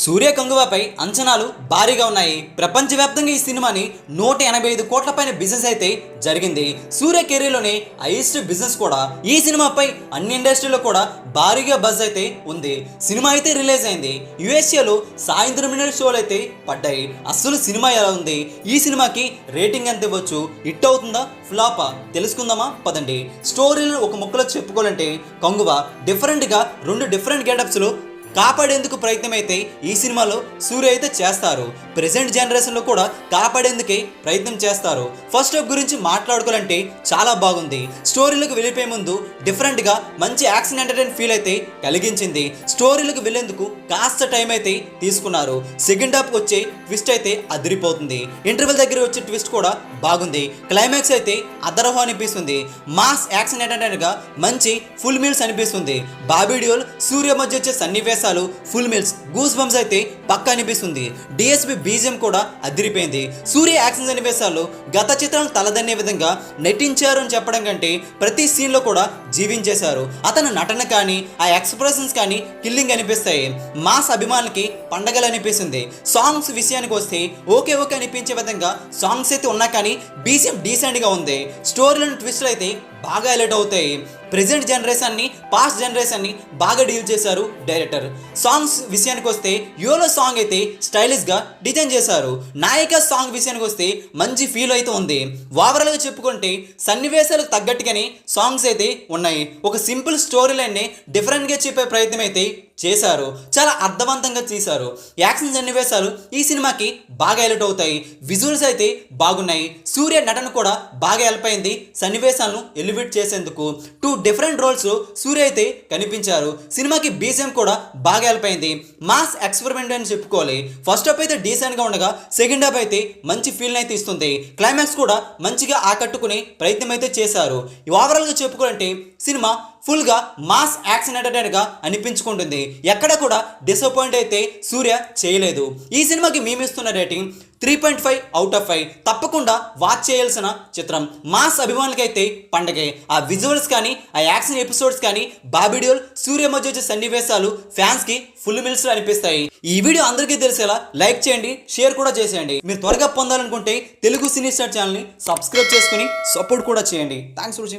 సూర్య కంగువాపై అంచనాలు భారీగా ఉన్నాయి. ప్రపంచవ్యాప్తంగా ఈ సినిమాని 185 కోట్ల పైన బిజినెస్ అయితే జరిగింది. సూర్య కెరీర్లోనే హైయెస్ట్ బిజినెస్ కూడా. ఈ సినిమాపై అన్ని ఇండస్ట్రీలో కూడా భారీగా బజ్ అయితే ఉంది. సినిమా అయితే రిలీజ్ అయింది. యుఎస్ఏలో సాయంత్రం షోలు అయితే పడ్డాయి. అసలు సినిమా ఎలా ఉంది, ఈ సినిమాకి రేటింగ్ ఎంత ఇవ్వచ్చు, హిట్ అవుతుందా ఫ్లాపా తెలుసుకుందామా పదండి. స్టోరీలను ఒక ముక్కలో చెప్పుకోవాలంటే కంగువ డిఫరెంట్గా 2 డిఫరెంట్ గెటప్స్లో కాపాడేందుకు ప్రయత్నం అయితే ఈ సినిమాలో సూర్య అయితే చేస్తారు. ప్రెసెంట్ జనరేషన్లో కూడా కాపాడేందుకే ప్రయత్నం చేస్తారు. ఫస్ట్ హాఫ్ గురించి మాట్లాడుకోవాలంటే చాలా బాగుంది. స్టోరీలకు వెళ్ళిపోయే ముందు డిఫరెంట్గా మంచి యాక్షన్ ఎంటర్టైన్ ఫీల్ అయితే కలిగించింది. స్టోరీలకు వెళ్ళేందుకు కాస్త టైం అయితే తీసుకున్నారు. సెకండ్ హాఫ్ వచ్చే ట్విస్ట్ అయితే అదిరిపోతుంది. ఇంటర్వెల్ దగ్గర వచ్చే ట్విస్ట్ కూడా బాగుంది. క్లైమాక్స్ అయితే అదరహో అనిపిస్తుంది. మాస్ యాక్షన్ ఎంటర్టైనర్గా మంచి ఫుల్ మీల్స్ అనిపిస్తుంది. బాబీ డియోల్ సూర్య మధ్య వచ్చే సన్నివేశాలు ఫుల్ మీల్స్ గూస్ బంప్స్ అయితే పక్క అనిపిస్తుంది. డిఎస్పి బీజిఎం కూడా అదిరిపోయింది. సూర్య యాక్షన్ సన్నివేశాలు గత చిత్రాలను తలదన్నే విధంగా నటించారు అని చెప్పడం కంటే ప్రతి సీన్ లో కూడా జీవించేశారు. అతని నటన కానీ ఆ ఎక్స్ప్రెషన్స్ కానీ కిల్లింగ్ అనిపిస్తాయి. మాస్ అభిమానులకి పండగలు అనిపిస్తుంది. సాంగ్స్ విషయానికి వస్తే ఓకే అనిపించే విధంగా సాంగ్స్ అయితే ఉన్నా కానీ బీజిఎం డీసెంట్ గా ఉంది. స్టోరీలోని ట్విస్ట్లు అయితే బాగా హైలైట్ అవుతాయి. ప్రెజెంట్ జనరేషన్ని పాస్ట్ జనరేషన్ని బాగా డీల్ చేశారు డైరెక్టర్. సాంగ్స్ విషయానికి వస్తే యోలో సాంగ్ అయితే స్టైలిష్గా డిజైన్ చేశారు. నాయిక సాంగ్ విషయానికి వస్తే మంచి ఫీల్ అయితే ఉంది. ఓవరాల్గా చెప్పుకుంటే సన్నివేశాలకు తగ్గట్టుగానే సాంగ్స్ అయితే ఉన్నాయి. ఒక సింపుల్ స్టోరీ లైన్ని డిఫరెంట్గా చెప్పే ప్రయత్నం అయితే చేశారు. చాలా అర్థవంతంగా తీశారు. యాక్షన్ సన్నివేశాలు ఈ సినిమాకి బాగా హైలైట్ అవుతాయి. విజువల్స్ అయితే బాగున్నాయి. సూర్య నటన కూడా బాగా హెల్ప్ అయింది సన్నివేశాలను ఎలివేట్ చేసేందుకు. 2 డిఫరెంట్ రోల్స్ సూర్య అయితే కనిపించారు. సినిమాకి బీజిఎం కూడా బాగా హెల్ప్ అయింది. మాస్ ఎక్స్పెరిమెంట్ అని చెప్పుకోవాలి. ఫస్ట్ హాఫ్ అయితే డీసెంట్గా ఉండగా సెకండ్ హాఫ్ అయితే మంచి ఫీల్ అయితే ఇస్తుంది. క్లైమాక్స్ కూడా మంచిగా ఆకట్టుకునే ప్రయత్నం అయితే చేశారు. ఓవరాల్గా చెప్పుకోవాలంటే సినిమా ఫుల్గా మాస్ యాక్షన్ ఎంటర్టైనర్గా అనిపించుకుంటుంది. ఎక్కడ కూడా డిసప్పాయింట్ అయితే సూర్య చేయలేదు. ఈ సినిమాకి మేమిస్తున్న రేటింగ్ 3.5 అవుట్ ఆఫ్ 5. తప్పకుండా వాచ్ చేయాల్సిన చిత్రం. మాస్ అభిమానులకైతే పండగే. ఆ విజువల్స్ కానీ ఆ యాక్షన్ ఎపిసోడ్స్ కానీ బాబీ డియోల్ సూర్య మధ్య వచ్చే సన్నివేశాలు ఫ్యాన్స్కి ఫుల్ మిల్స్ అనిపిస్తాయి. ఈ వీడియో అందరికీ తెలిసేలా లైక్ చేయండి, షేర్ కూడా చేసేయండి. మీరు త్వరగా పొందాలనుకుంటే తెలుగు సినీ స్టార్ ఛానల్ని సబ్స్క్రైబ్ చేసుకుని సపోర్ట్ కూడా చేయండి. Thanks for watching.